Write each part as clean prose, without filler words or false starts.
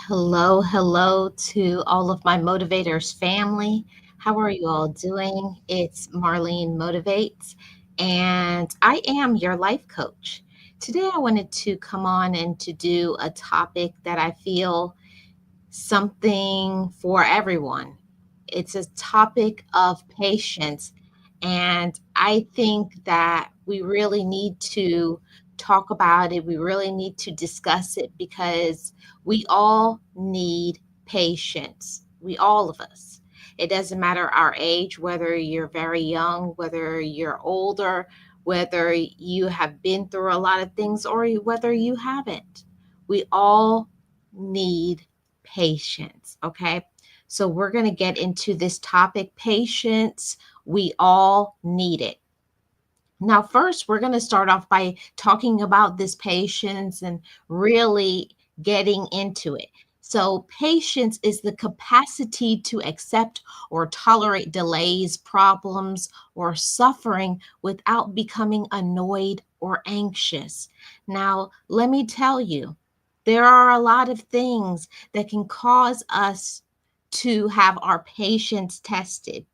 Hello, hello to all of my motivators family. How are you all doing? It's Marlene Motivates, and I am your life coach. Today, I wanted to come on and to do a topic that I feel something for everyone. It's a topic of patience. And I think that we really need to talk about it. We really need to discuss it because we all need patience. We all of us. It doesn't matter our age, whether you're very young, whether you're older, whether you have been through a lot of things or whether you haven't. We all need patience. Okay. So we're going to get into this topic patience. We all need it. Now, first, we're going to start off by talking about this patience and really getting into it. So, patience is the capacity to accept or tolerate delays, problems, or suffering without becoming annoyed or anxious. Now, let me tell you, there are a lot of things that can cause us to have our patience tested.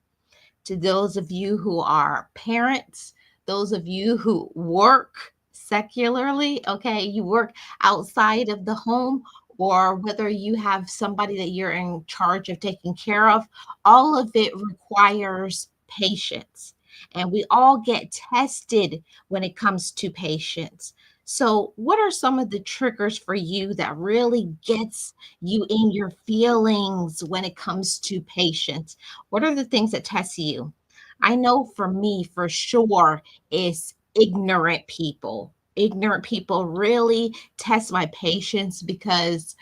To those of you who are parents, those of you who work secularly, okay, you work outside of the home, or whether you have somebody that you're in charge of taking care of, all of it requires patience. And we all get tested when it comes to patience. So, what are some of the triggers for you that really gets you in your feelings when it comes to patience? What are the things that test you? I know for me, for sure, is ignorant people. Ignorant people really test my patience because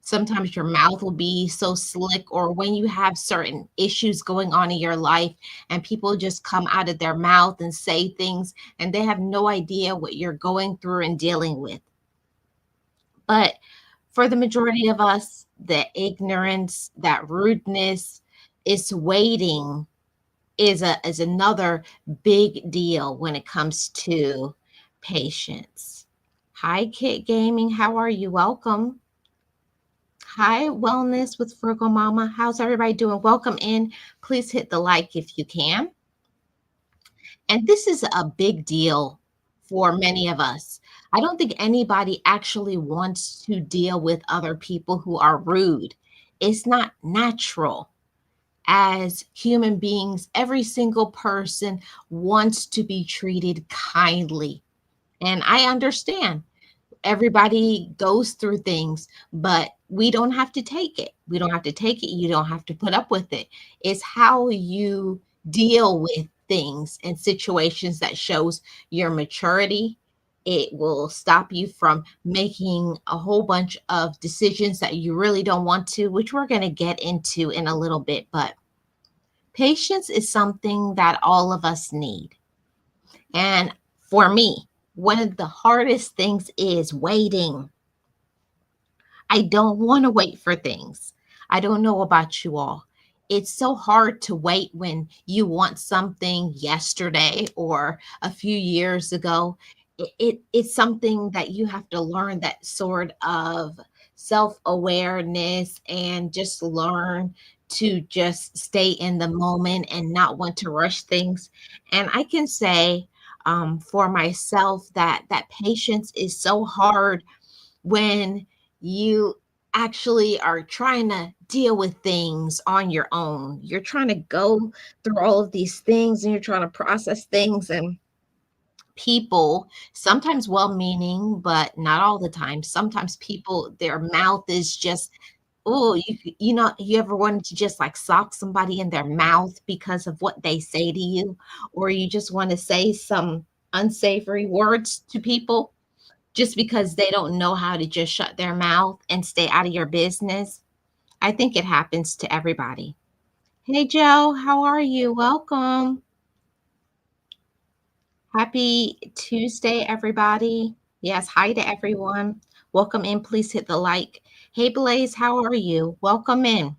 sometimes your mouth will be so slick, or when you have certain issues going on in your life and people just come out of their mouth and say things and they have no idea what you're going through and dealing with. But for the majority of us, the ignorance, that rudeness is waiting is another big deal when it comes to patience. Hi, Kit Gaming. How are you? Welcome. Hi, Wellness with Virgo Mama. How's everybody doing? Welcome in. Please hit the like if you can. And this is a big deal for many of us. I don't think anybody actually wants to deal with other people who are rude. It's not natural. As human beings, every single person wants to be treated kindly. And I understand everybody goes through things, but we don't have to take it. We don't have to take it. You don't have to put up with it. It's how you deal with things and situations that shows your maturity. It will stop you from making a whole bunch of decisions that you really don't want to, which we're going to get into in a little bit. But patience is something that all of us need. And for me, one of the hardest things is waiting. I don't want to wait for things. I don't know about you all. It's so hard to wait when you want something yesterday or a few years ago. It's something that you have to learn, that sort of self awareness, and just learn to just stay in the moment and not want to rush things. And I can say for myself that patience is so hard when you actually are trying to deal with things on your own. You're trying to go through all of these things and you're trying to process things, and people, sometimes well meaning, but not all the time. Sometimes people, their mouth is just, oh, you know, you ever wanted to just like sock somebody in their mouth because of what they say to you, or you just want to say some unsavory words to people just because they don't know how to just shut their mouth and stay out of your business. I think it happens to everybody. Hey, Joe, how are you? Welcome. Happy Tuesday, everybody. Yes, hi to everyone. Welcome in. Please hit the like. Hey, Blaze, how are you? Welcome in.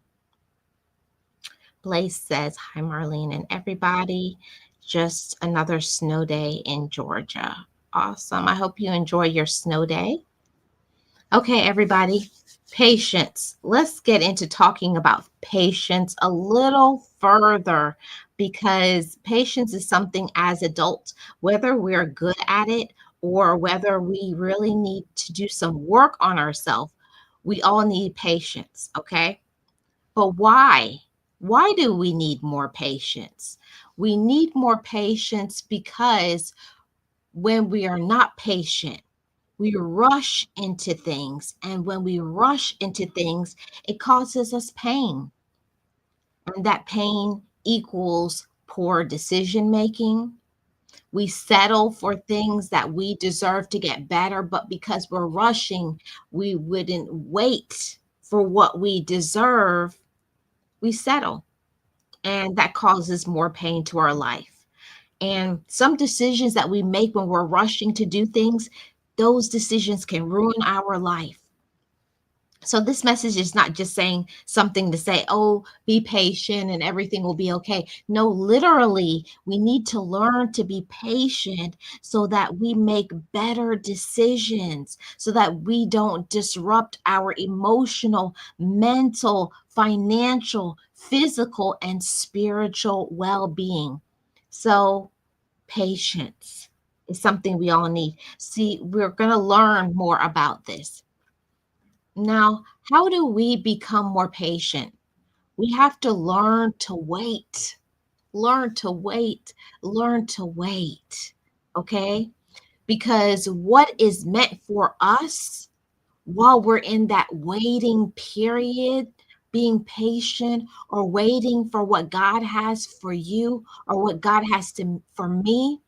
Blaze says, hi, Marlene and everybody. Just another snow day in Georgia. Awesome. I hope you enjoy your snow day. Okay, everybody. Patience. Let's get into talking about patience a little further because patience is something as adults, whether we're good at it or whether we really need to do some work on ourselves, we all need patience, okay? But why? Why do we need more patience? We need more patience because when we are not patient, we rush into things. And when we rush into things, it causes us pain. And that pain equals poor decision making. We settle for things that we deserve to get better, but because we're rushing, we wouldn't wait for what we deserve. We settle. And that causes more pain to our life. And some decisions that we make when we're rushing to do things, those decisions can ruin our life. So this message is not just saying something to say, oh, be patient and everything will be okay. No, literally, we need to learn to be patient so that we make better decisions, so that we don't disrupt our emotional, mental, financial, physical, and spiritual well being. So, patience is something we all need. See, we're going to learn more about this. Now, how do we become more patient? We have to learn to wait, learn to wait, learn to wait. Okay? Because what is meant for us while we're in that waiting period, being patient or waiting for what God has for you or what God has to for me,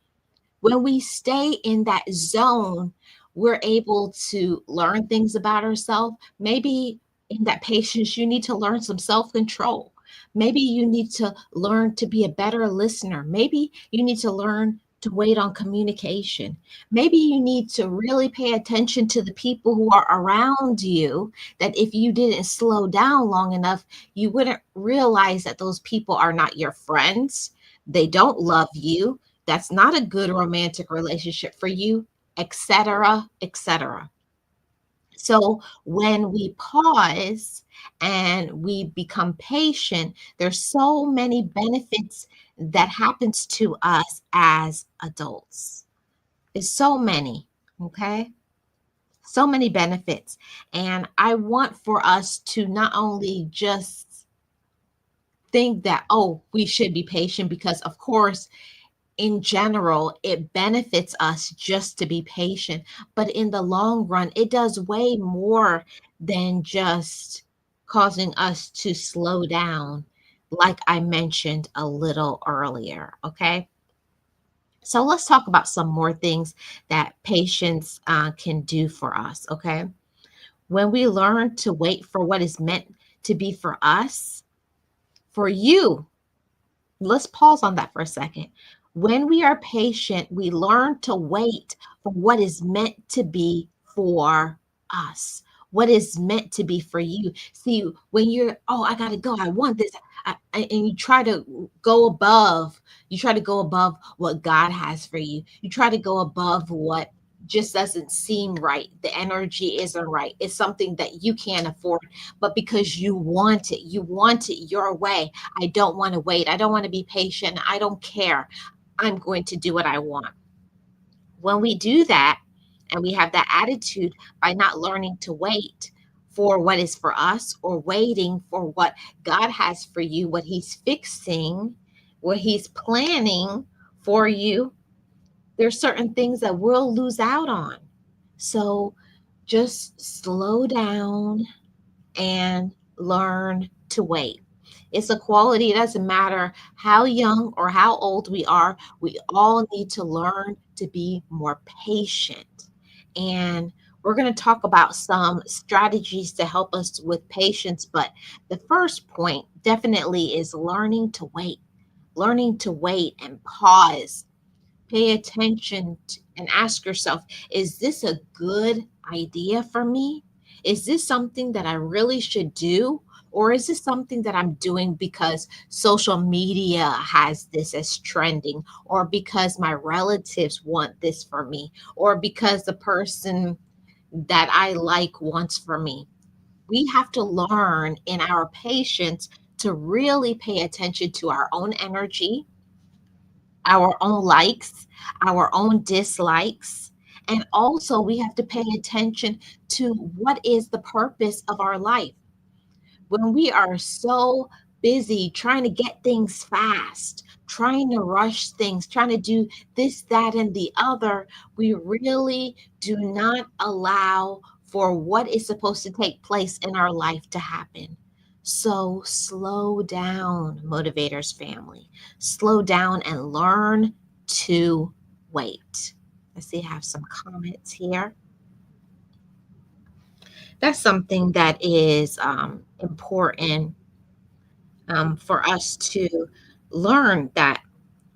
when we stay in that zone, we're able to learn things about ourselves. Maybe in that patience, you need to learn some self control. Maybe you need to learn to be a better listener. Maybe you need to learn to wait on communication. Maybe you need to really pay attention to the people who are around you, that if you didn't slow down long enough, you wouldn't realize that those people are not your friends. They don't love you. That's not a good romantic relationship for you, etc., etc. So when we pause and we become patient, there's so many benefits that happens to us as adults. It's so many, okay? So many benefits. And I want for us to not only just think that, oh, we should be patient because, of course, in general, it benefits us just to be patient. But in the long run, it does way more than just causing us to slow down, like I mentioned a little earlier. Okay. So let's talk about some more things that patience can do for us. Okay. When we learn to wait for what is meant to be for us, for you, let's pause on that for a second. When we are patient, we learn to wait for what is meant to be for us, what is meant to be for you. See, when you're, oh, I got to go, I want this, and you try to go above, you try to go above what God has for you. You try to go above what just doesn't seem right. The energy isn't right. It's something that you can't afford, but because you want it your way. I don't want to wait. I don't want to be patient. I don't care. I'm going to do what I want. When we do that and we have that attitude by not learning to wait for what is for us or waiting for what God has for you, what He's fixing, what He's planning for you, there's certain things that we'll lose out on. So just slow down and learn to wait. It's a quality. It doesn't matter how young or how old we are. We all need to learn to be more patient. And we're going to talk about some strategies to help us with patience. But the first point definitely is learning to wait and pause, pay attention and ask yourself, is this a good idea for me? Is this something that I really should do? Or is this something that I'm doing because social media has this as trending, or because my relatives want this for me, or because the person that I like wants for me? We have to learn in our patience to really pay attention to our own energy, our own likes, our own dislikes. And also, we have to pay attention to what is the purpose of our life. When we are so busy trying to get things fast, trying to rush things, trying to do this, that, and the other, we really do not allow for what is supposed to take place in our life to happen. So slow down, Motivators family. Slow down and learn to wait. I see I have some comments here. That's something that is important for us to learn that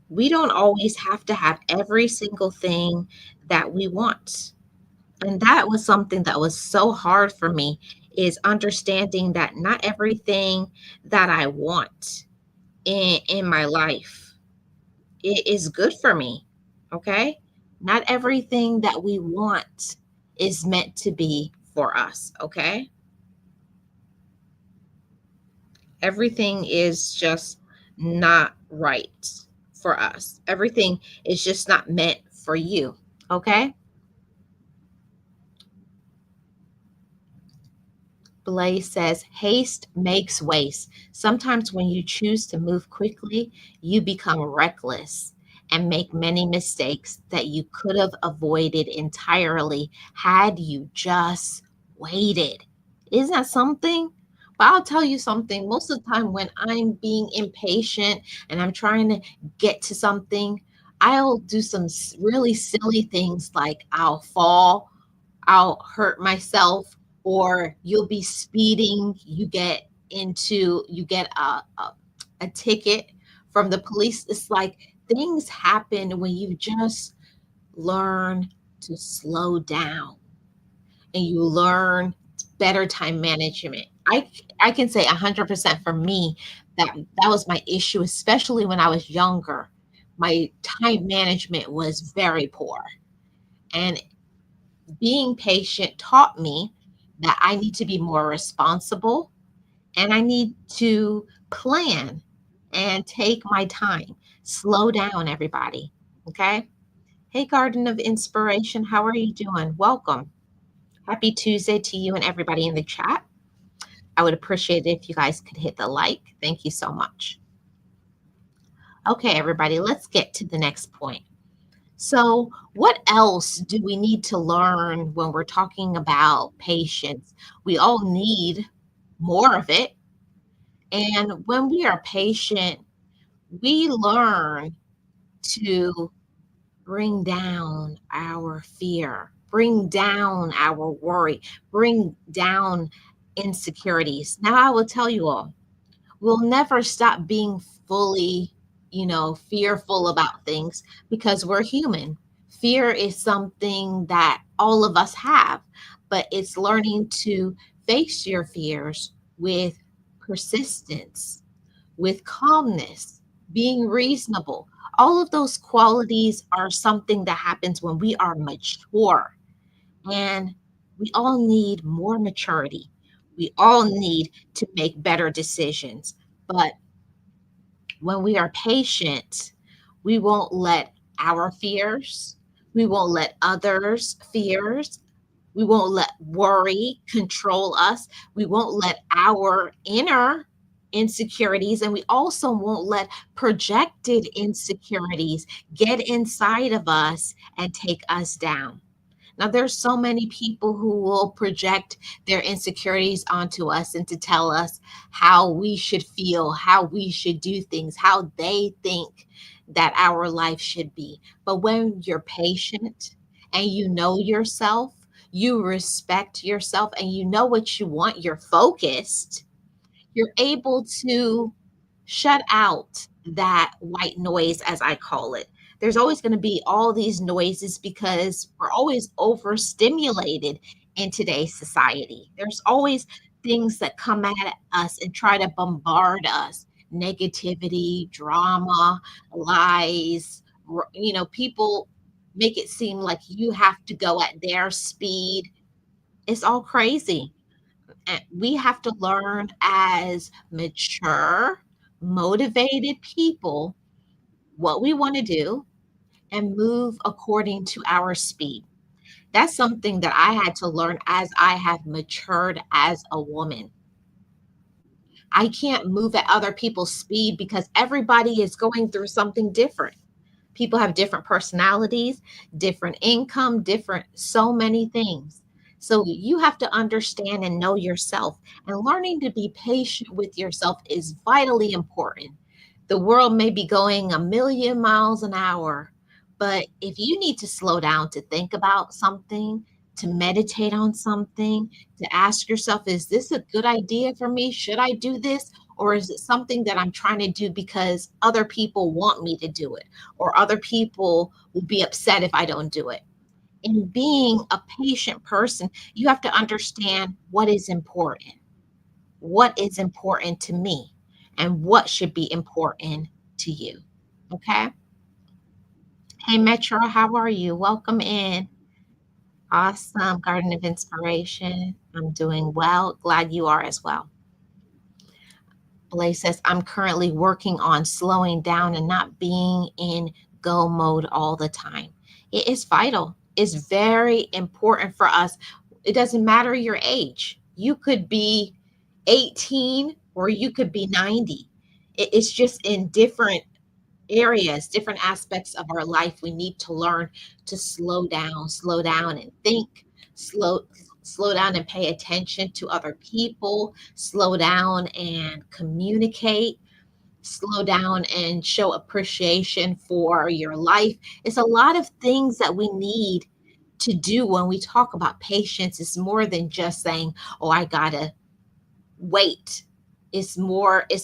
we don't always have to have every single thing that we want. And that was something that was so hard for me is understanding that not everything that I want in my life is good for me. Okay? Not everything that we want is meant to be for us. Okay? Everything is just not right for us. Everything is just not meant for you. Okay. Blaze says, haste makes waste. Sometimes when you choose to move quickly, you become reckless and make many mistakes that you could have avoided entirely had you just waited. Isn't that something? But I'll tell you something. Most of the time, when I'm being impatient and I'm trying to get to something, I'll do some really silly things like I'll fall, I'll hurt myself, or you'll be speeding, you get a ticket from the police. It's like things happen when you just learn to slow down and you learn better time management. I can say 100% for me that that was my issue, especially when I was younger. My time management was very poor. And being patient taught me that I need to be more responsible and I need to plan and take my time. Slow down, everybody. Okay. Hey, Garden of Inspiration, how are you doing? Welcome. Happy Tuesday to you and everybody in the chat. I would appreciate it if you guys could hit the like. Thank you so much. Okay, everybody, let's get to the next point. So, what else do we need to learn when we're talking about patience? We all need more of it. And when we are patient, we learn to bring down our fear, bring down our worry, bring down insecurities. Now, I will tell you all, we'll never stop being fully, fearful about things because we're human. Fear is something that all of us have, but it's learning to face your fears with persistence, with calmness, being reasonable. All of those qualities are something that happens when we are mature. And we all need more maturity. We all need to make better decisions. But when we are patient, we won't let our fears, we won't let others' fears, we won't let worry control us. We won't let our inner insecurities, and we also won't let projected insecurities get inside of us and take us down. Now, there's so many people who will project their insecurities onto us and to tell us how we should feel, how we should do things, how they think that our life should be. But when you're patient and you know yourself, you respect yourself, and you know what you want, you're focused, you're able to shut out that white noise, as I call it. There's always going to be all these noises because we're always overstimulated in today's society. There's always things that come at us and try to bombard us: negativity, drama, lies. People make it seem like you have to go at their speed. It's all crazy. And we have to learn as mature, motivated people what we want to do and move according to our speed. That's something that I had to learn as I have matured as a woman. I can't move at other people's speed because everybody is going through something different. People have different personalities, different income, different so many things. So you have to understand and know yourself, and learning to be patient with yourself is vitally important. The world may be going a million miles an hour, but if you need to slow down to think about something, to meditate on something, to ask yourself, is this a good idea for me? Should I do this? Or is it something that I'm trying to do because other people want me to do it? Or other people will be upset if I don't do it. In being a patient person, you have to understand what is important. What is important to me and what should be important to you. Okay. Hey, Metro, how are you? Welcome in. Awesome. Garden of Inspiration. I'm doing well. Glad you are as well. Blaze says, I'm currently working on slowing down and not being in go mode all the time. It is vital. It's very important for us. It doesn't matter your age. You could be 18 or you could be 90. It's just in different areas, different aspects of our life. We need to learn to slow down and think, slow slow down and pay attention to other people, slow down and communicate, slow down and show appreciation for your life. It's a lot of things that we need to do when we talk about patience. It's more than just saying, "Oh, I gotta wait." It's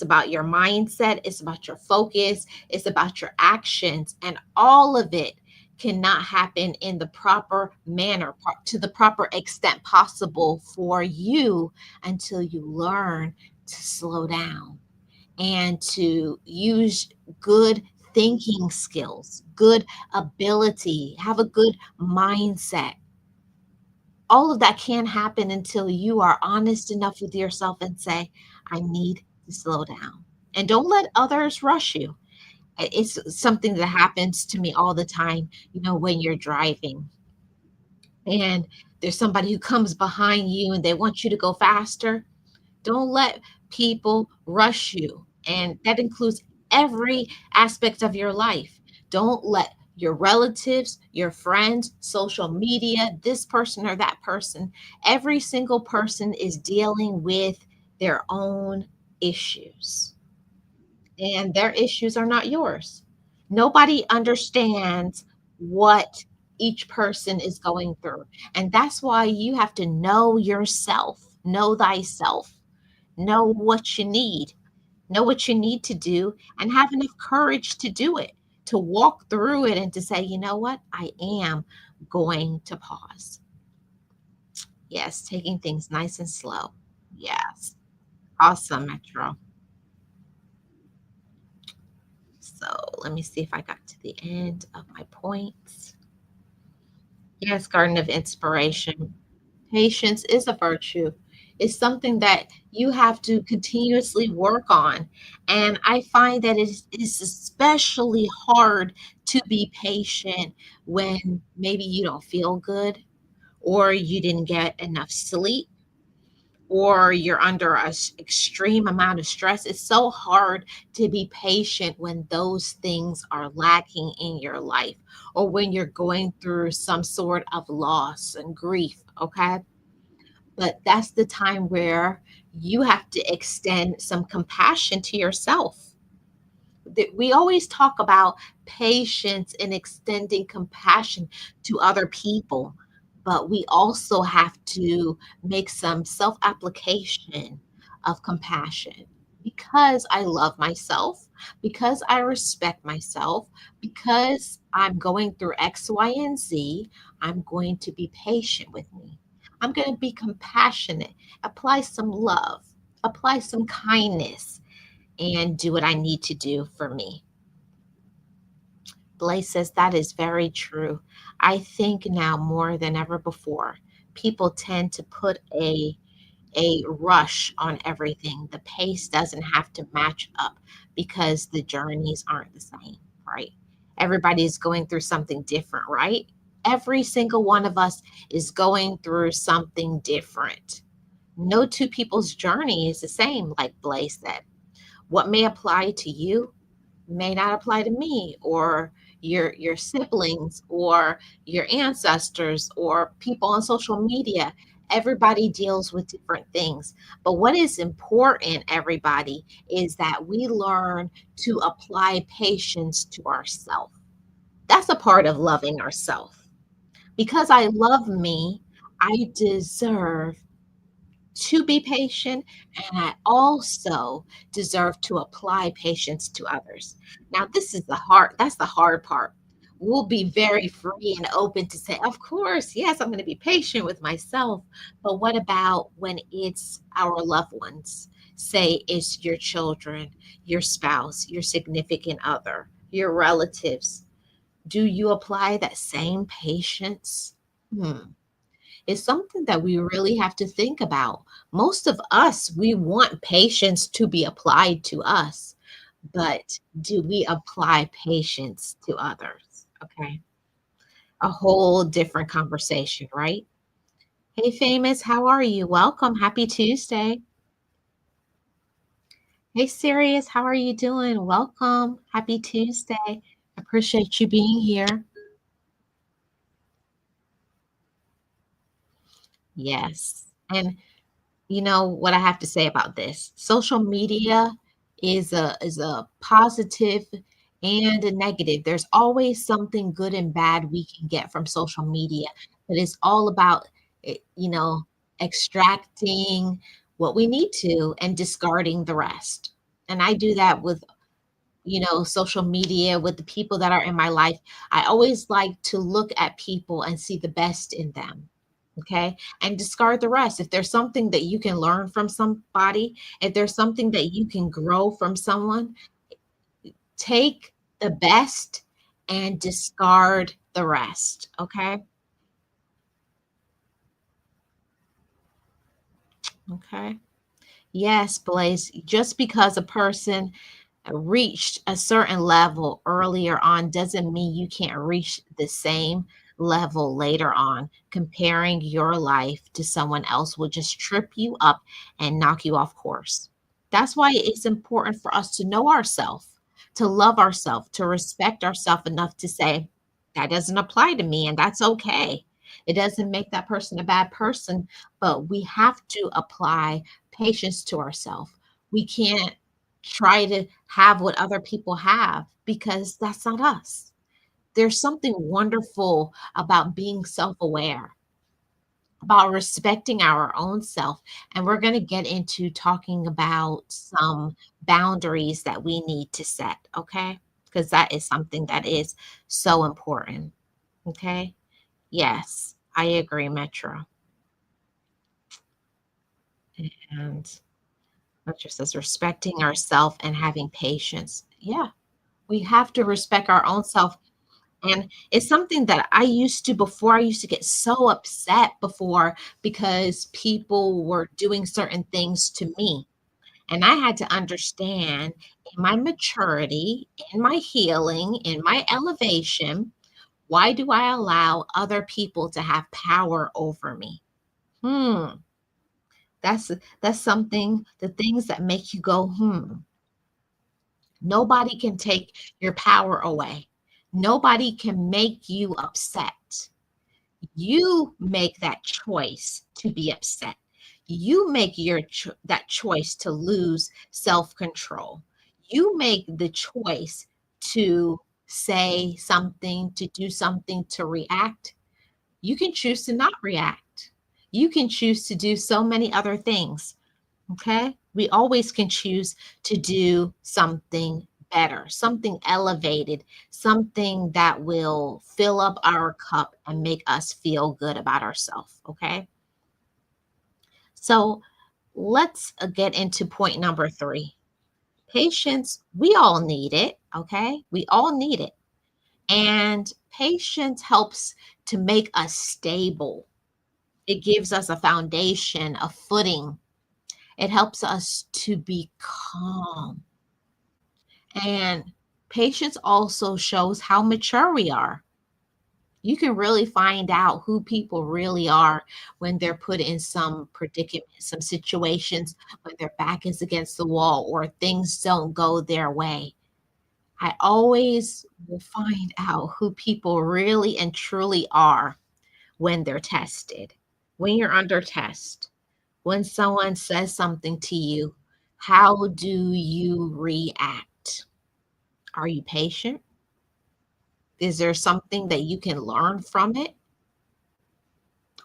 about your mindset, it's about your focus, it's about your actions, and all of it cannot happen in the proper manner, to the proper extent possible for you until you learn to slow down and to use good thinking skills, good ability, have a good mindset. All of that can't happen until you are honest enough with yourself and say, I need to slow down. And don't let others rush you. It's something that happens to me all the time, when you're driving and there's somebody who comes behind you and they want you to go faster. Don't let people rush you. And that includes every aspect of your life. Don't let your relatives, your friends, social media, this person or that person, every single person is dealing with their own issues, and their issues are not yours. Nobody understands what each person is going through. And that's why you have to know yourself, know thyself, know what you need, know what you need to do, and have enough courage to do it, to walk through it and to say, you know what? I am going to pause. Yes, taking things nice and slow. Yes. Awesome, Metro. So let me see if I got to the end of my points. Yes, Garden of Inspiration. Patience is a virtue. It's something that you have to continuously work on. And I find that it is especially hard to be patient when maybe you don't feel good or you didn't get enough sleep or you're under a extreme amount of stress. It's so hard to be patient when those things are lacking in your life or when you're going through some sort of loss and grief. Okay. But that's the time where you have to extend some compassion to yourself. We always talk about patience and extending compassion to other people, but we also have to make some self application of compassion because I love myself, because I respect myself, because I'm going through X, Y, and Z. I'm going to be patient with me. I'm going to be compassionate, apply some love, apply some kindness, and do what I need to do for me. Blaze says that is very true. I think now more than ever before, people tend to put a rush on everything. The pace doesn't have to match up because the journeys aren't the same, right? Everybody's going through something different, right? Every single one of us is going through something different. No two people's journey is the same, like Blaze said. What may apply to you may not apply to me or your siblings or your ancestors or people on social media. Everybody deals with different things. But what is important, everybody, is that we learn to apply patience to ourselves. That's a part of loving ourselves. Because I love me, I deserve to be patient, and I also deserve to apply patience to others. Now, this is that's the hard part. We'll be very free and open to say, of course, yes, I'm going to be patient with myself. But what about when it's our loved ones? Say it's your children, your spouse, your significant other, your relatives. Do you apply that same patience? Hmm, is something that we really have to think about. Most of us, we want patience to be applied to us, but do we apply patience to others? Okay. A whole different conversation, right? Hey, famous, how are you? Welcome. Happy Tuesday. Hey, Sirius, how are you doing? Welcome. Happy Tuesday. Appreciate you being here. Yes. And you know what I have to say about this? Social media is a positive and a negative. There's always something good and bad we can get from social media, but it's all about extracting what we need to and discarding the rest. And I do that with social media with the people that are in my life. I always like to look at people and see the best in them. Okay. And discard the rest. If there's something that you can learn from somebody, if there's something that you can grow from someone, take the best and discard the rest. Okay. Okay. Yes, Blaze. Just because a person reached a certain level earlier on doesn't mean you can't reach the same level later on. Comparing your life to someone else will just trip you up and knock you off course. That's why it's important for us to know ourselves, to love ourselves, to respect ourselves enough to say, that doesn't apply to me, and that's okay. It doesn't make that person a bad person, but we have to apply patience to ourselves. We can't try to have what other people have because that's not us. There's something wonderful about being self aware, about respecting our own self. And we're going to get into talking about some boundaries that we need to set, okay? Because that is something that is so important, okay? Yes, I agree, Metro. And Metro says respecting ourself and having patience. Yeah, we have to respect our own self. And it's something that I used to before. I used to get so upset before because people were doing certain things to me. And I had to understand in my maturity, in my healing, in my elevation, why do I allow other people to have power over me? Hmm. That's that's something, the things that make you go, hmm. Nobody can take your power away. Nobody can make you upset. You make that choice to be upset. You make that choice to lose self-control. You make the choice to say something, to do something, to react. You can choose to not react. You can choose to do so many other things. Okay. We always can choose to do something better, something elevated, something that will fill up our cup and make us feel good about ourselves. Okay. So let's get into point number three. Patience, we all need it. Okay. We all need it. And patience helps to make us stable. It gives us a foundation, a footing. It helps us to be calm. And patience also shows how mature we are. You can really find out who people really are when they're put in some predicament, some situations when their back is against the wall or things don't go their way. I always will find out who people really and truly are when they're tested. When you're under test, when someone says something to you, how do you react? Are you patient? Is there something that you can learn from it?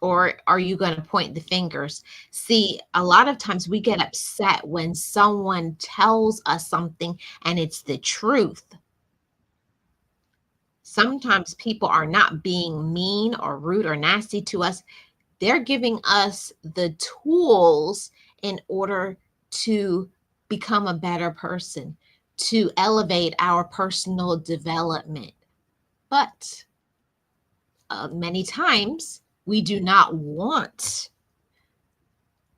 Or are you going to point the fingers? See, a lot of times we get upset when someone tells us something and it's the truth. Sometimes people are not being mean or rude or nasty to us. They're giving us the tools in order to become a better person, to elevate our personal development. But many times we do not want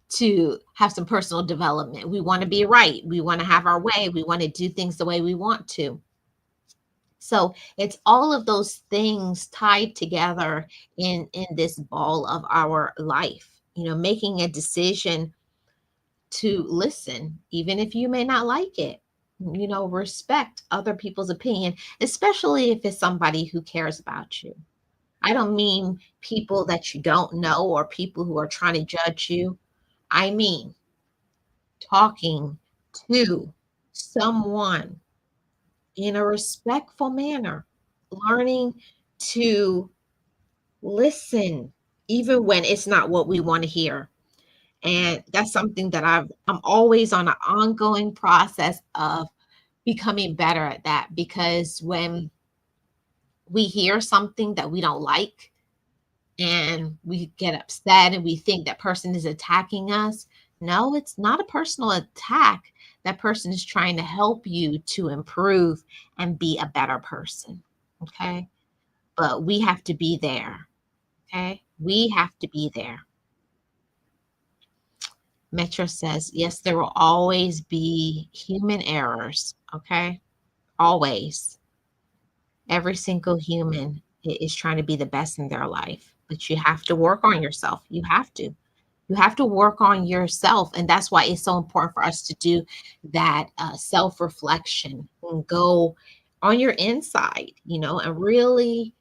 to have some personal development. We want to be right. We want to have our way. We want to do things the way we want to. So it's all of those things tied together in this ball of our life. Making a decision to listen, even if you may not like it. Respect other people's opinion, especially if it's somebody who cares about you. I don't mean people that you don't know or people who are trying to judge you. I mean talking to someone in a respectful manner, learning to listen even when it's not what we want to hear. And that's something that I'm always on an ongoing process of becoming better at that, because when we hear something that we don't like and we get upset and we think that person is attacking us, no, it's not a personal attack. That person is trying to help you to improve and be a better person. Okay. But we have to be there. Okay. We have to be there. Metro says, yes, there will always be human errors. Okay. Always. Every single human is trying to be the best in their life, but you have to work on yourself. You have to. You have to work on yourself. And that's why it's so important for us to do that self reflection and go on your inside, and really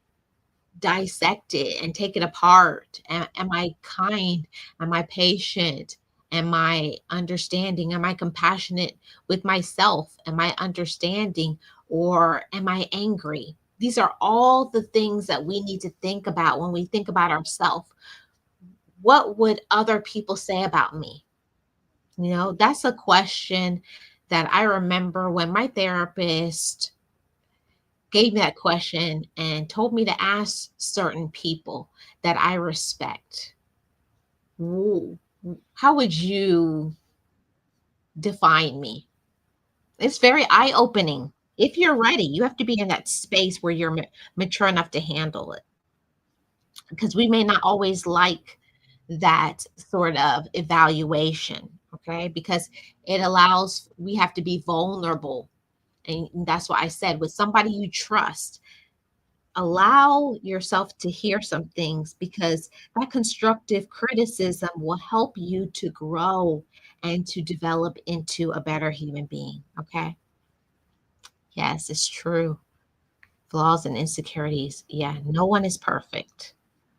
dissect it and take it apart. Am I kind? Am I patient? Am I understanding? Am I compassionate with myself? Am I understanding, or am I angry? These are all the things that we need to think about when we think about ourselves. What would other people say about me? That's a question that I remember when my therapist gave me that question and told me to ask certain people that I respect. Ooh, how would you define me? It's very eye opening. If you're ready, you have to be in that space where you're mature enough to handle it, because we may not always like that sort of evaluation. Okay. Because we have to be vulnerable. And that's why I said, with somebody you trust, allow yourself to hear some things, because that constructive criticism will help you to grow and to develop into a better human being. Okay. Yes, it's true. Flaws and insecurities. Yeah, no one is perfect.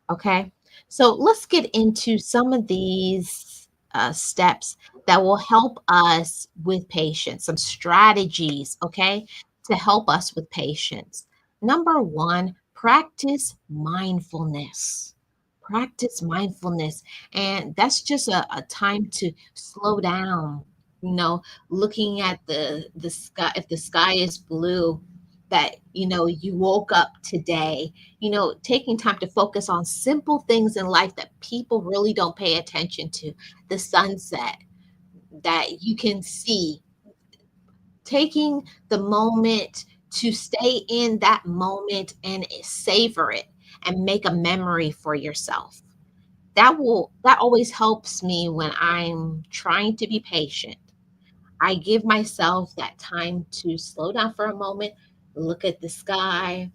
Okay. So let's get into some of these steps that will help us with patience, some strategies, okay, to help us with patience. Number one, practice mindfulness. Practice mindfulness. And that's just a time to slow down, you know, looking at the sky. If the sky is blue, that you woke up today, taking time to focus on simple things in life that people really don't pay attention to. The sunset that you can see, taking the moment to stay in that moment and savor it and make a memory for yourself. That always helps me when I'm trying to be patient. I give myself that time to slow down for a moment, look at the sky,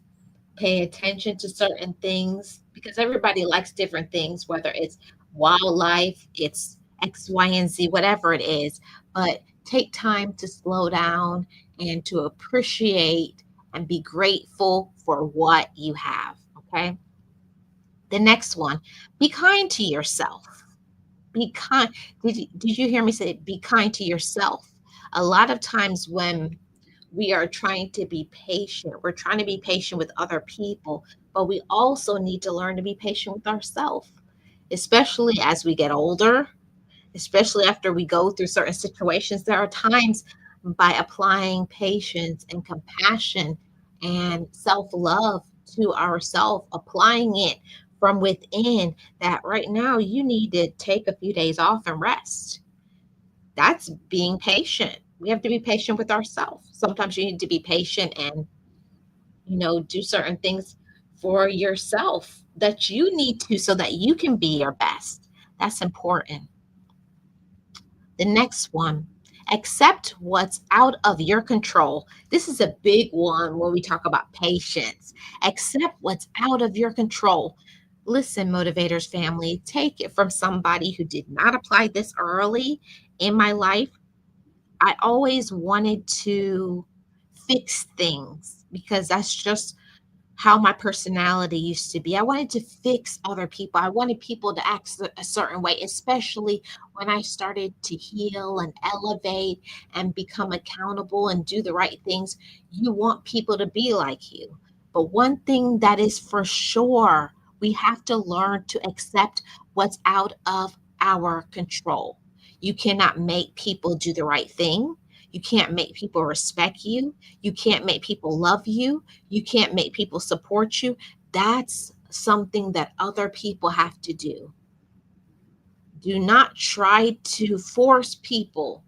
pay attention to certain things because everybody likes different things, whether it's wildlife, it's X, Y, and Z, whatever it is. But take time to slow down and to appreciate and be grateful for what you have. Okay. The next one, be kind to yourself. Be kind. Did you hear me say be kind to yourself? A lot of times when we are trying to be patient, we're trying to be patient with other people, but we also need to learn to be patient with ourselves, especially as we get older, especially after we go through certain situations. There are times by applying patience and compassion and self love to ourselves, applying it from within, that right now you need to take a few days off and rest. That's being patient. We have to be patient with ourselves. Sometimes you need to be patient and, do certain things for yourself that you need to so that you can be your best. That's important. The next one, accept what's out of your control. This is a big one when we talk about patience. Accept what's out of your control. Listen, motivators family, take it from somebody who did not apply this early in my life. I always wanted to fix things because that's just how my personality used to be. I wanted to fix other people. I wanted people to act a certain way, especially when I started to heal and elevate and become accountable and do the right things. You want people to be like you. But one thing that is for sure, we have to learn to accept what's out of our control. You cannot make people do the right thing. You can't make people respect you. You can't make people love you. You can't make people support you. That's something that other people have to do. Do not try to force people.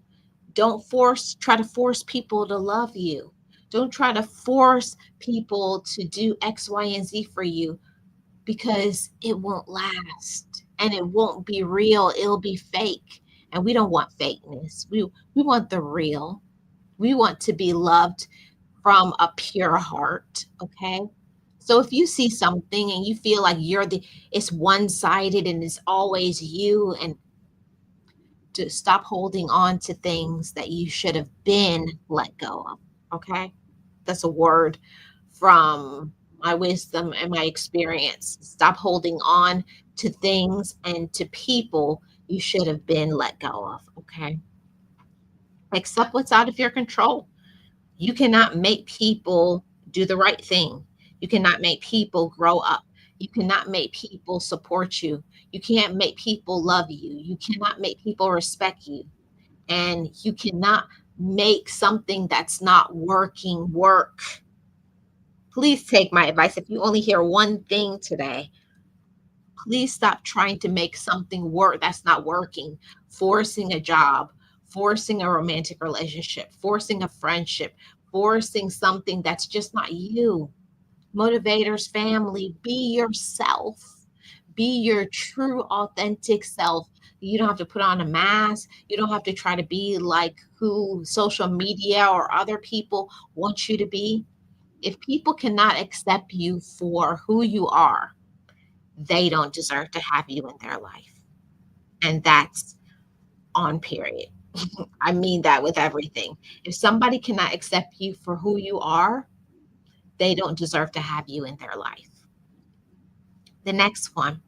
Try to force people to love you. Don't try to force people to do X, Y, and Z for you because it won't last and it won't be real. It'll be fake. And we don't want fakeness. We want the real. We want to be loved from a pure heart, okay? So if you see something and you feel like it's one-sided and it's always you, and to stop holding on to things that you should have been let go of, okay? That's a word from my wisdom and my experience. Stop holding on to things and to people you should have been let go of, okay? Accept what's out of your control. You cannot make people do the right thing. You cannot make people grow up. You cannot make people support you. You can't make people love you. You cannot make people respect you. And you cannot make something that's not working work. Please take my advice. If you only hear one thing today, please stop trying to make something work that's not working, forcing a job, forcing a romantic relationship, forcing a friendship, forcing something that's just not you. Motivators, family, be yourself. Be your true, authentic self. You don't have to put on a mask. You don't have to try to be like who social media or other people want you to be. If people cannot accept you for who you are, they don't deserve to have you in their life. And that's on period. I mean that with everything. If somebody cannot accept you for who you are, they don't deserve to have you in their life. The next one,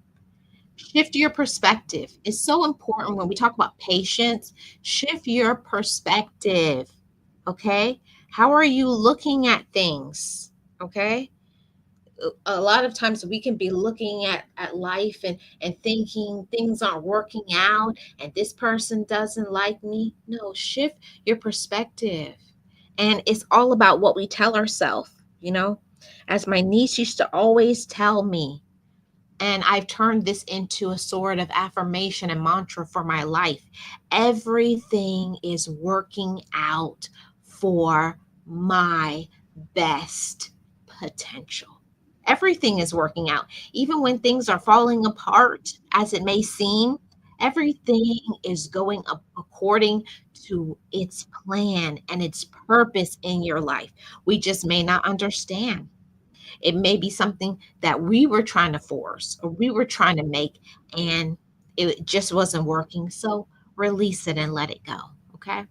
shift your perspective. It's so important when we talk about patience. Shift your perspective. Okay. How are you looking at things? Okay. A lot of times we can be looking at life and thinking things aren't working out and this person doesn't like me. No, shift your perspective. And it's all about what we tell ourselves, as my niece used to always tell me, and I've turned this into a sort of affirmation and mantra for my life. Everything is working out for my best potential. Everything is working out. Even when things are falling apart, as it may seem, everything is going up according to its plan and its purpose in your life. We just may not understand. It may be something that we were trying to force or we were trying to make, and it just wasn't working. So release it and let it go. Okay.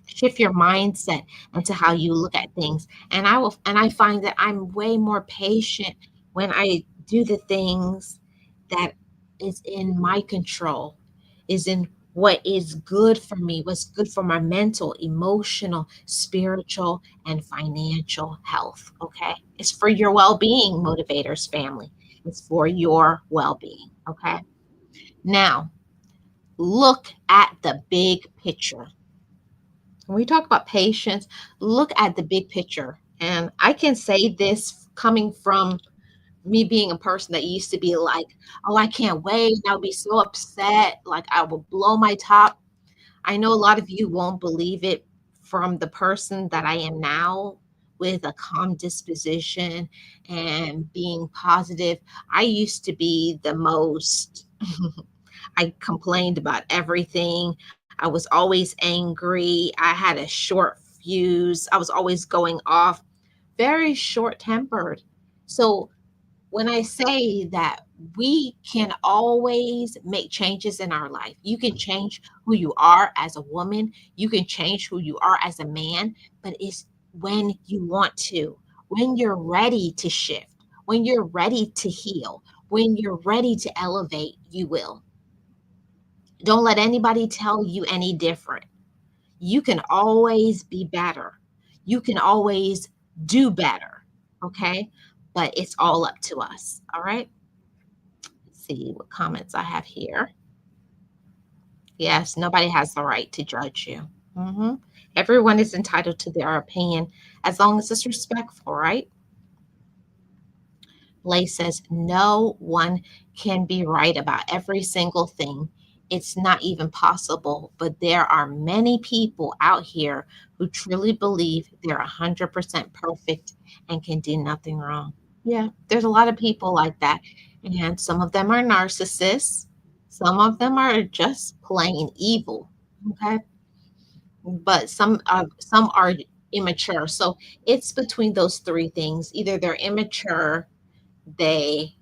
Shift your mindset into how you look at things. And I find that I'm way more patient when I do the things that is in my control, is in what is good for me, what's good for my mental, emotional, spiritual, and financial health. Okay. It's for your well-being, motivators family. It's for your well-being. Okay. Now look at the big picture. When we talk about patience, look at the big picture. And I can say this coming from me being a person that used to be like, oh, I can't wait. I'll be so upset. Like I will blow my top. I know a lot of you won't believe it from the person that I am now with a calm disposition and being positive. I used to be the most I complained about everything. I was always angry. I had a short fuse. I was always going off, very short tempered. So, when I say that we can always make changes in our life, you can change who you are as a woman, you can change who you are as a man, but it's when you want to, when you're ready to shift, when you're ready to heal, when you're ready to elevate, you will. Don't let anybody tell you any different. You can always be better. You can always do better. Okay. But it's all up to us. All right. Let's see what comments I have here. Yes, nobody has the right to judge you. Everyone is entitled to their opinion as long as it's respectful, right? Lay says no one can be right about every single thing. It's not even possible, but there are many people out here who truly believe they're 100% perfect and can do nothing wrong. Yeah, there's a lot of people like that. And some of them are narcissists, some of them are just plain evil. Okay. But some are immature. So it's between those three things. Either they're immature, they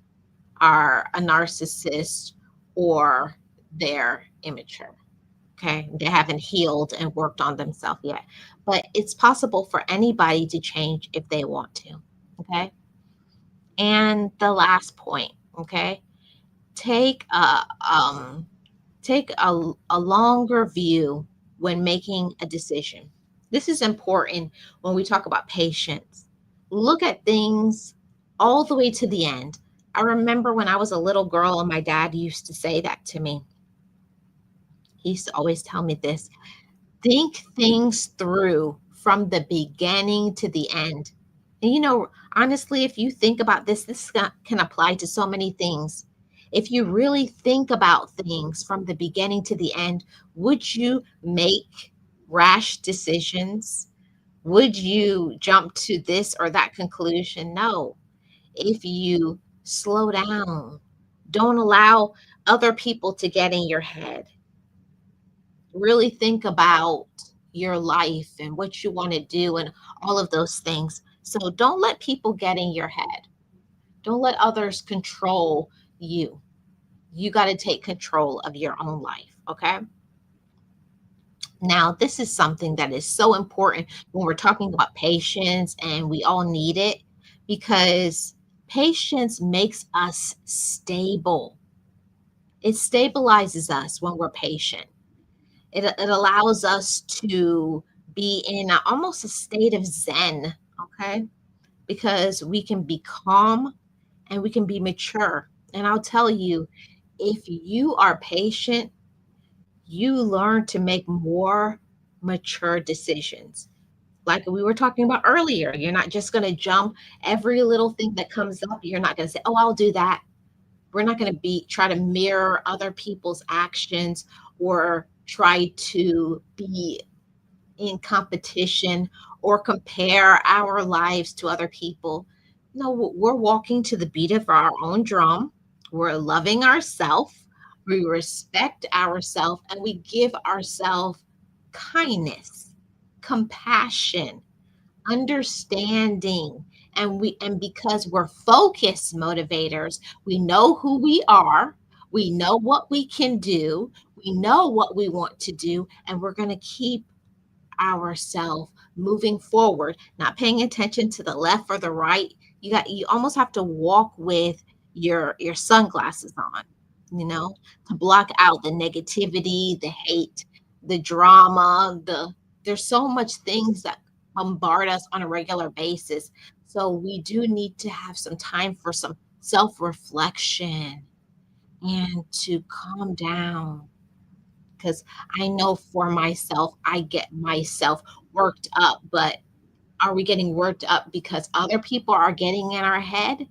are a narcissist, or they're immature. Okay. They haven't healed and worked on themselves yet. But it's possible for anybody to change if they want to. Okay. And the last point. Okay. Take a take a longer view when making a decision. This is important when we talk about patience. Look at things all the way to the end. I remember when I was a little girl and my dad used to say that to me. He used to always tell me this: think things through from the beginning to the end. And honestly, if you think about this, can apply to so many things. If you really think about things from the beginning to the end, would you make rash decisions? Would you jump to this or that conclusion? No. If you slow down, don't allow other people to get in your head, really think about your life and what you want to do and all of those things. So don't let people get in your head. Don't let others control you. You got to take control of your own life. Okay. Now, this is something that is so important when we're talking about patience, and we all need it because patience makes us stable. It stabilizes us when we're patient. It allows us to be in almost a state of zen, okay? Because we can be calm and we can be mature. And I'll tell you, if you are patient, you learn to make more mature decisions. Like we were talking about earlier, you're not just going to jump every little thing that comes up. You're not going to say, "Oh, I'll do that." We're not going to be try to mirror other people's actions or try to be in competition or compare our lives to other people. No, we're walking to the beat of our own drum. We're loving ourselves. We respect ourselves and we give ourselves kindness, compassion, understanding. And because we're focused motivators, we know who we are, we know what we can do, we know what we want to do, and we're going to keep ourselves moving forward, not paying attention to the left or the right. You almost have to walk with your sunglasses on, to block out the negativity, the hate, the drama, there's so much things that bombard us on a regular basis. So we do need to have some time for some self-reflection and to calm down, because I know for myself, I get myself worked up, but are we getting worked up because other people are getting in our head,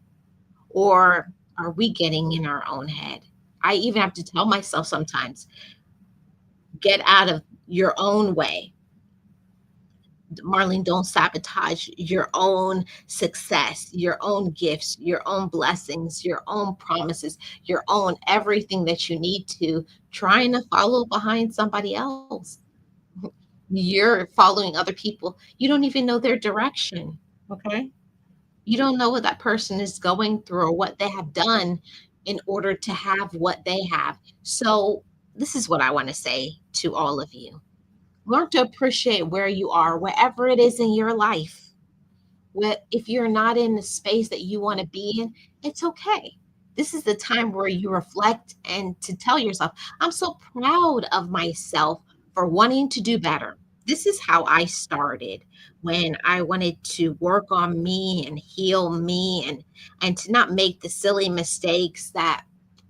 or are we getting in our own head? I even have to tell myself sometimes, get out of your own way. Marlene, don't sabotage your own success, your own gifts, your own blessings, your own promises, your own everything that you need to, trying to follow behind somebody else. You're following other people. You don't even know their direction. Okay. You don't know what that person is going through or what they have done in order to have what they have. So, this is what I want to say to all of you: learn to appreciate where you are, wherever it is in your life. If you're not in the space that you want to be in, it's okay. This is the time where you reflect and to tell yourself, I'm so proud of myself for wanting to do better. This is how I started when I wanted to work on me and heal me, and to not make the silly mistakes that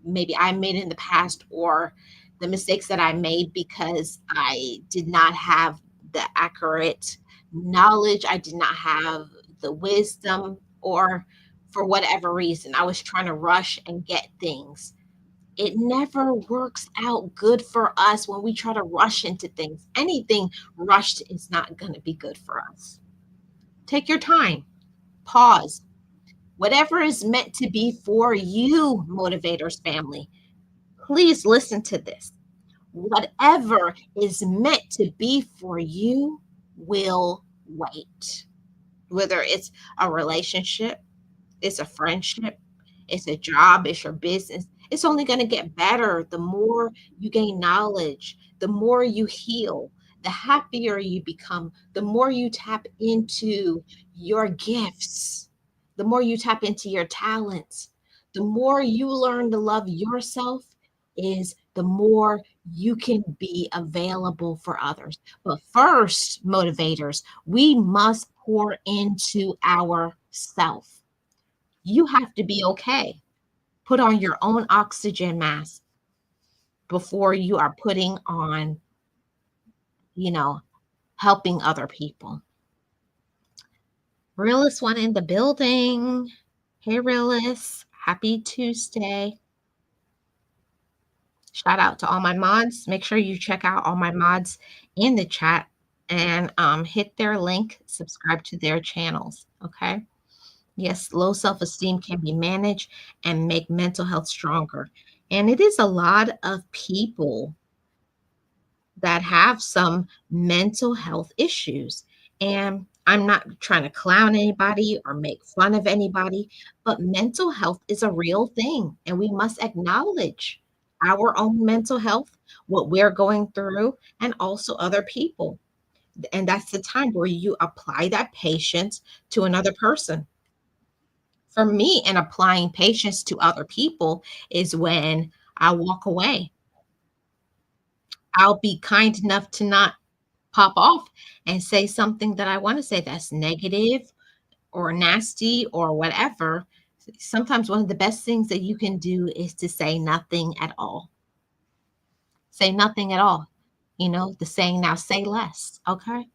maybe I made in the past, or the mistakes that I made because I did not have the accurate knowledge. I did not have the wisdom, or for whatever reason, I was trying to rush and get things. It never works out good for us when we try to rush into things. Anything rushed is not going to be good for us. Take your time, pause. Whatever is meant to be for you, Motivators family, please listen to this. Whatever is meant to be for you will wait. Whether it's a relationship, it's a friendship, it's a job, it's your business. It's only going to get better the more you gain knowledge, the more you heal, the happier you become, the more you tap into your gifts, the more you tap into your talents, the more you learn to love yourself, is the more you can be available for others. But first, motivators, we must pour into ourself. You have to be okay. Put on your own oxygen mask before you are putting on, you know, helping other people. Realist one in the building. Hey, Realist. Happy Tuesday. Shout out to all my mods. Make sure you check out all my mods in the chat and hit their link, subscribe to their channels. Okay. Yes, low self esteem can be managed and make mental health stronger. And it is a lot of people that have some mental health issues. And I'm not trying to clown anybody or make fun of anybody, but mental health is a real thing. And we must acknowledge our own mental health, what we're going through, and also other people. And that's the time where you apply that patience to another person. For me, and applying patience to other people is when I walk away. I'll be kind enough to not pop off and say something that I want to say that's negative or nasty or whatever. Sometimes one of the best things that you can do is to say nothing at all. Say nothing at all. The saying, now say less. Okay.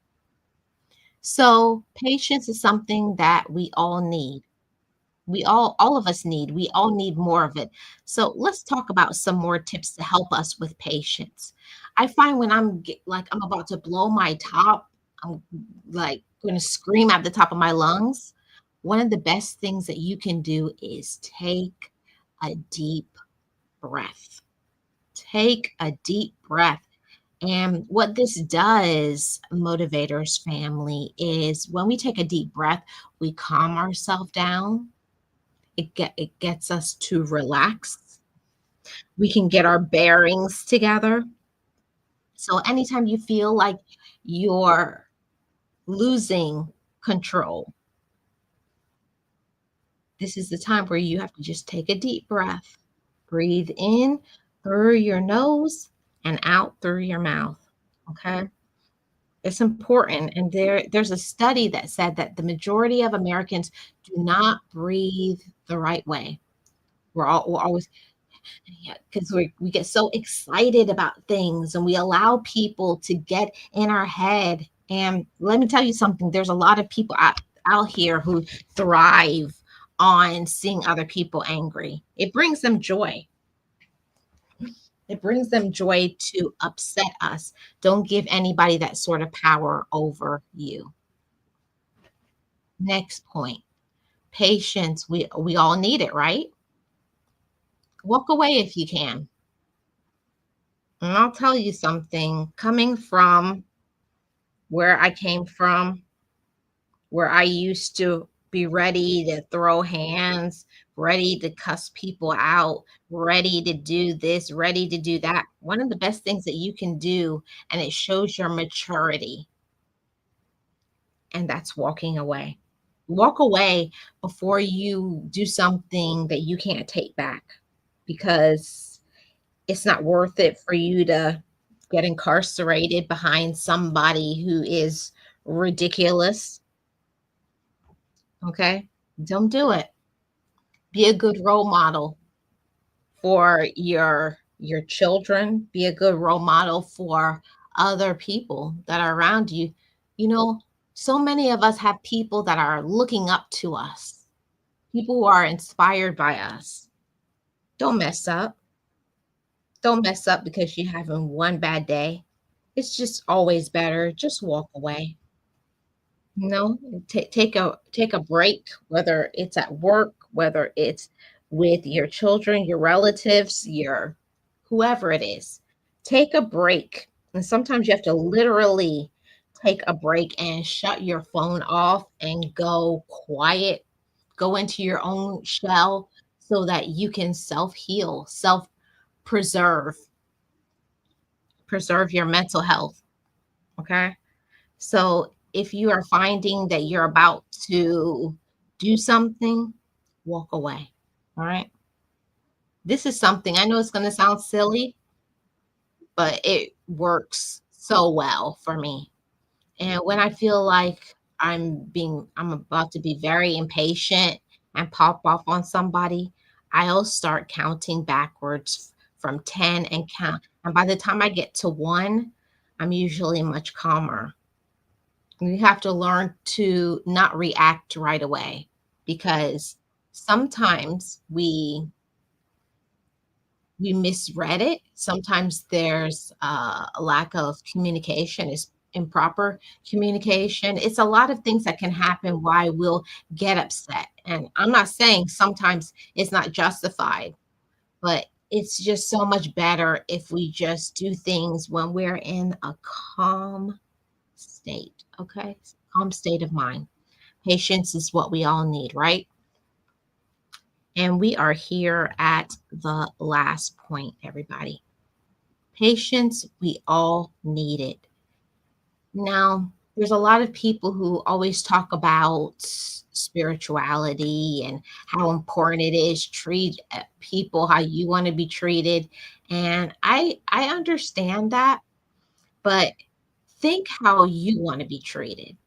So patience is something that we all need. All of us need. We all need more of it. So let's talk about some more tips to help us with patience. I find when like I'm about to blow my top, I'm like going to scream at the top of my lungs. One of the best things that you can do is take a deep breath. Take a deep breath. And what this does, motivators family, is when we take a deep breath, we calm ourselves down. It gets us to relax. We can get our bearings together. So anytime you feel like you're losing control, this is the time where you have to just take a deep breath. Breathe in through your nose and out through your mouth. Okay? It's important, and there's a study that said that the majority of Americans do not breathe the right way. We're always, yeah, 'cause we get so excited about things, and we allow people to get in our head, and let me tell you something, there's a lot of people out here who thrive on seeing other people angry. It brings them joy. It brings them joy to upset us. Don't give anybody that sort of power over you. Next point, patience. We all need it, right? Walk away if you can. And I'll tell you something, coming from where I came from, where I used to be ready to throw hands, ready to cuss people out, ready to do this, ready to do that. One of the best things that you can do, and it shows your maturity, and that's walking away. Walk away before you do something that you can't take back, because it's not worth it for you to get incarcerated behind somebody who is ridiculous. Okay? Don't do it. Be a good role model for your children, be a good role model for other people that are around you. You know, so many of us have people that are looking up to us, people who are inspired by us. Don't mess up. Don't mess up because you're having one bad day. It's just always better. Just walk away. No, take a break, whether it's at work, whether it's with your children, your relatives, your whoever it is. Take a break. And sometimes you have to literally take a break and shut your phone off and go quiet, go into your own shell so that you can self-heal, self-preserve, preserve your mental health. Okay. So if you are finding that you're about to do something, walk away. All right. This is something I know it's going to sound silly, but it works so well for me. And when I feel like I'm about to be very impatient and pop off on somebody, I'll start counting backwards from 10 and count. And by the time I get to one, I'm usually much calmer. You have to learn to not react right away, because sometimes we misread it. Sometimes there's a lack of communication, is improper communication. It's a lot of things that can happen why we'll get upset. And I'm not saying sometimes it's not justified, but it's just so much better if we just do things when we're in a calm state, okay? Calm state of mind. Patience is what we all need, right? And we are here at the last point, everybody. Patience, we all need it. Now, there's a lot of people who always talk about spirituality and how important it is treat people how you want to be treated. And I understand that, but think how you want to be treated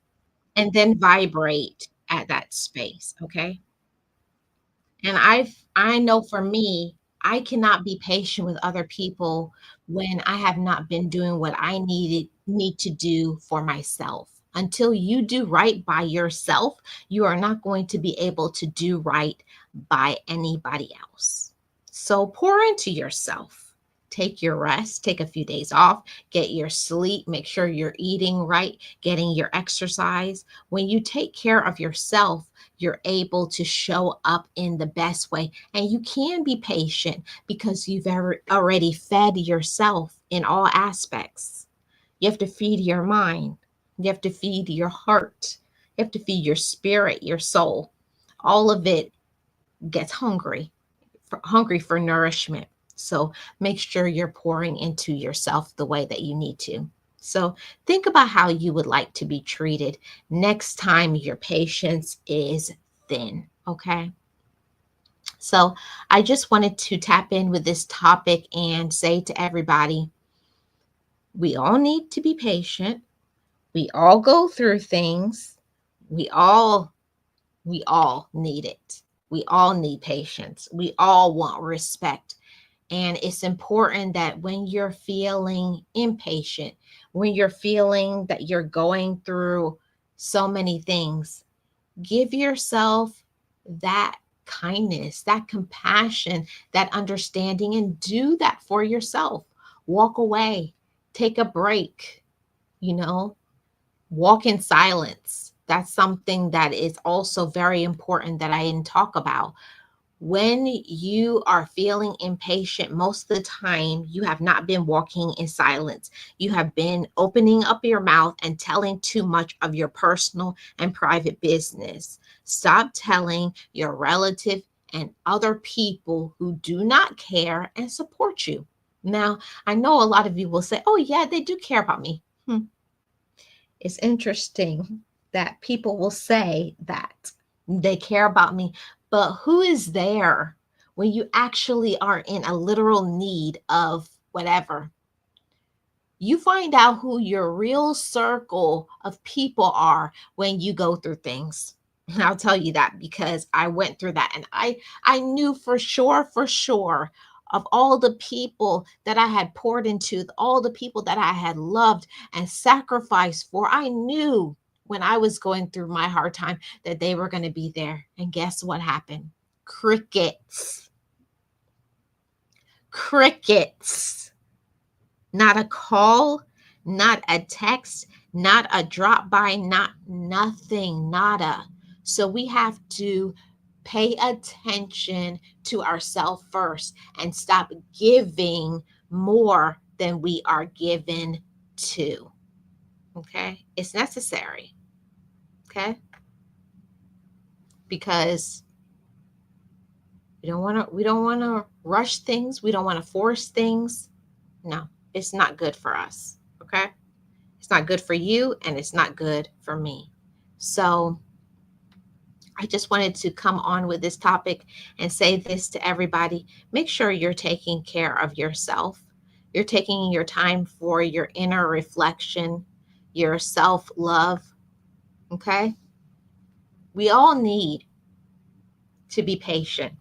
and then vibrate at that space, okay? And I know for me, I cannot be patient with other people when I have not been doing what I need to do for myself. Until you do right by yourself, you are not going to be able to do right by anybody else. So pour into yourself. Take your rest, take a few days off, get your sleep, make sure you're eating right, getting your exercise. When you take care of yourself, you're able to show up in the best way. And you can be patient because you've already fed yourself in all aspects. You have to feed your mind, you have to feed your heart, you have to feed your spirit, your soul. All of it gets hungry for nourishment. So make sure you're pouring into yourself the way that you need to. So think about how you would like to be treated next time your patience is thin. Okay. So I just wanted to tap in with this topic and say to everybody, we all need to be patient. We all go through things. We all need it. We all need patience. We all want respect. And it's important that when you're feeling impatient, when you're feeling that you're going through so many things, give yourself that kindness, that compassion, that understanding, and do that for yourself. Walk away, take a break, you know, walk in silence. That's something that is also very important that I didn't talk about. When you are feeling impatient, most of the time you have not been walking in silence. You have been opening up your mouth and telling too much of your personal and private business. Stop telling your relative and other people who do not care and support you. Now, I know a lot of you will say, oh, yeah, they do care about me. It's interesting that people will say that they care about me, but who is there when you actually are in a literal need of whatever? You find out who your real circle of people are when you go through things. And I'll tell you that because I went through that, and I knew for sure of all the people that I had poured into, all the people that I had loved and sacrificed for. I knew when I was going through my hard time that they were going to be there. And guess what happened? Crickets. Crickets. Not a call, not a text, not a drop by, not nothing, nada. So we have to pay attention to ourselves first and stop giving more than we are given to. Okay? It's necessary. Okay? Because we don't want to rush things, we don't want to force things. No, it's not good for us. Okay? It's not good for you and it's not good for me. So I just wanted to come on with this topic and say this to everybody. Make sure you're taking care of yourself. You're taking your time for your inner reflection, your self love. Okay? We all need to be patient.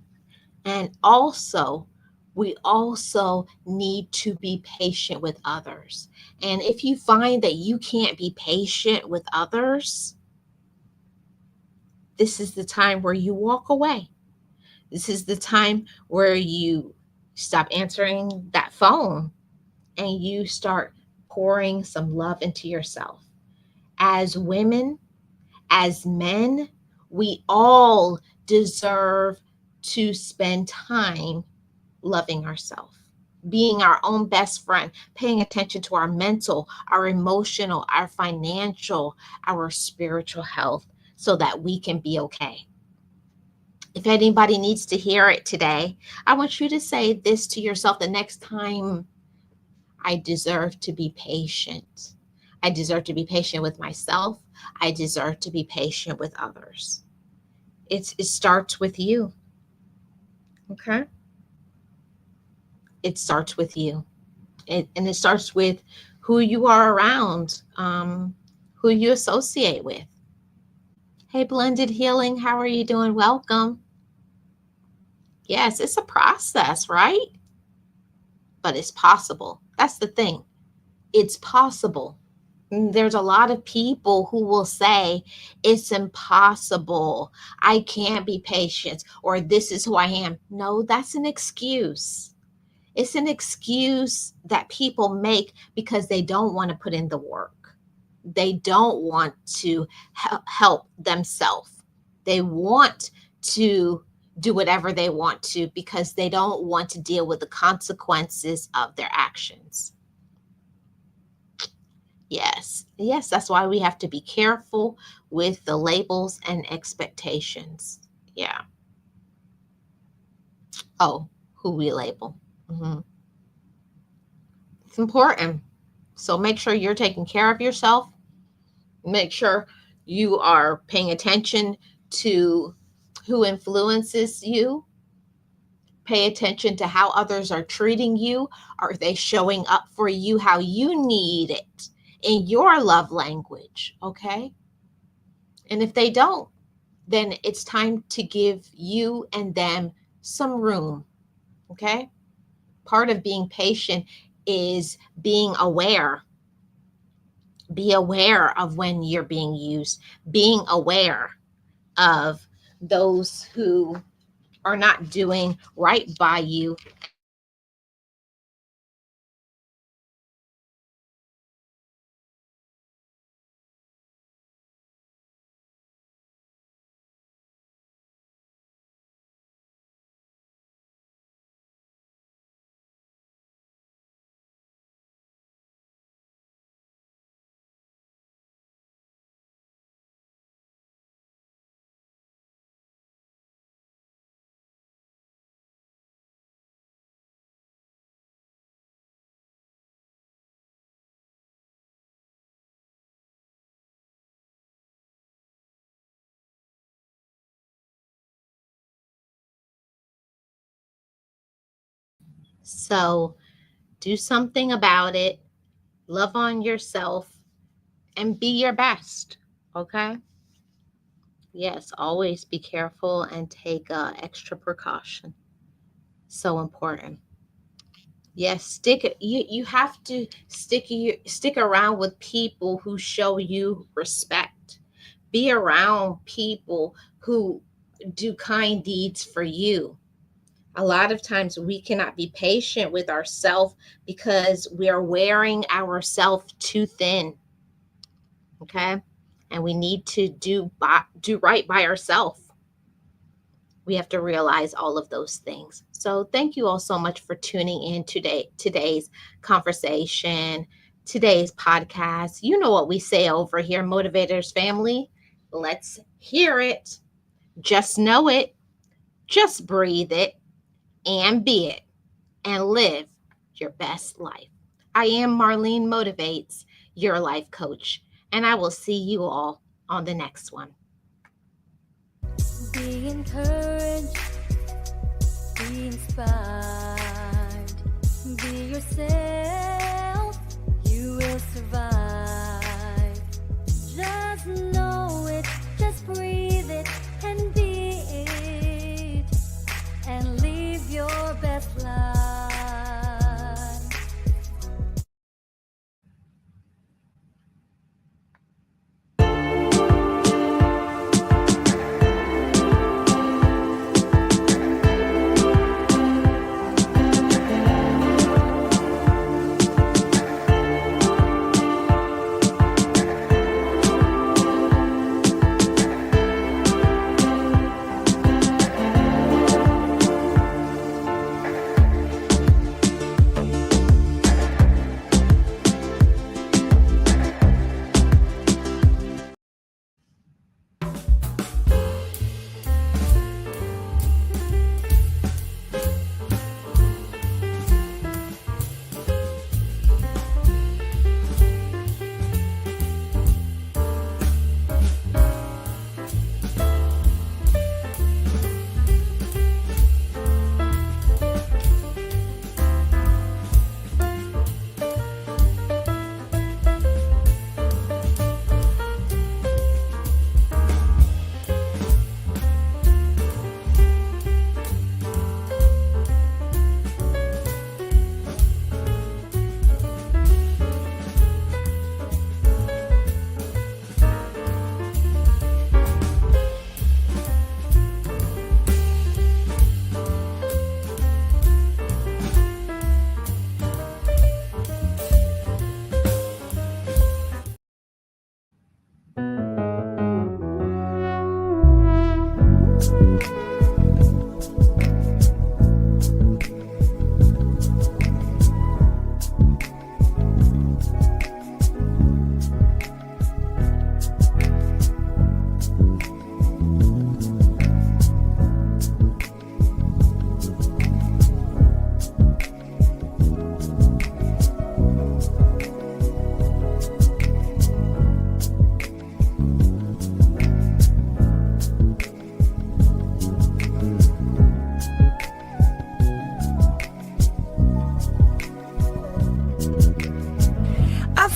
And also, we also need to be patient with others. And if you find that you can't be patient with others, this is the time where you walk away. This is the time where you stop answering that phone and you start pouring some love into yourself. As women, as men, we all deserve to spend time loving ourselves, being our own best friend, paying attention to our mental, our emotional, our financial, our spiritual health so that we can be okay. If anybody needs to hear it today, I want you to say this to yourself the next time: I deserve to be patient. I deserve to be patient with myself. I deserve to be patient with others. It starts with you. Okay? It starts with you. And it starts with who you are around, who you associate with. Hey, Blended Healing, how are you doing? Welcome. Yes, it's a process, right? But it's possible. That's the thing. It's possible. There's a lot of people who will say it's impossible. I can't be patient, or this is who I am. No, that's an excuse. It's an excuse that people make because they don't want to put in the work. They don't want to help themselves. They want to do whatever they want to because they don't want to deal with the consequences of their actions. Yes, yes, that's why we have to be careful with the labels and expectations. Yeah. Oh, who we label. Hmm. It's important. So make sure you're taking care of yourself. Make sure you are paying attention to who influences you. Pay attention to how others are treating you. Are they showing up for you how you need it in your love language? Okay. And if they don't, then it's time to give you and them some room. Okay. Part of being patient is being aware. Be aware of when you're being used, being aware of those who are not doing right by you. So do something about it. Love on yourself and be your best. Okay. Yes, always be careful and take extra precaution. So important. Yes, you have to stick around with people who show you respect. Be around people who do kind deeds for you. A lot of times we cannot be patient with ourselves because we are wearing ourselves too thin. Okay? And we need to do right by ourselves. We have to realize all of those things. So thank you all so much for tuning in today's conversation, today's podcast. You know what we say over here, Motivators family. Let's hear it. Just know it. Just breathe it and be it and live your best life. I am Marlene Motivates, your life coach, and I will see you all on the next one. Be encouraged, be inspired, be yourself, you will survive. Just know it, just breathe it and be it, and live your best life.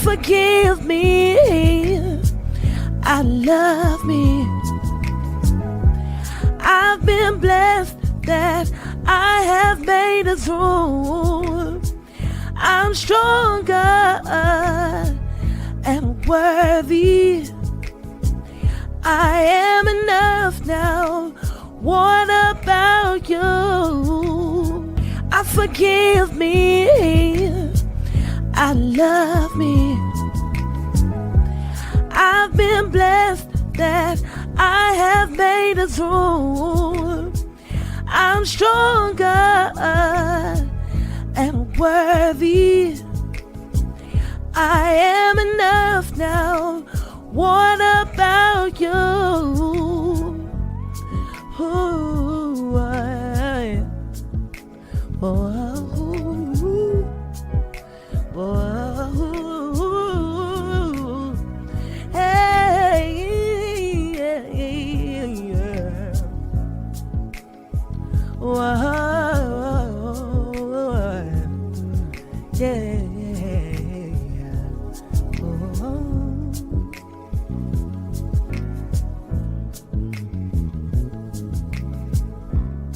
forgive me. I love me. I've been blessed that I have made it through. I'm stronger and worthy. I am enough now. What about you? I forgive me. I love me. I've been blessed that I have made it through. I'm stronger and worthy. I am enough now. What about you? Ooh, oh.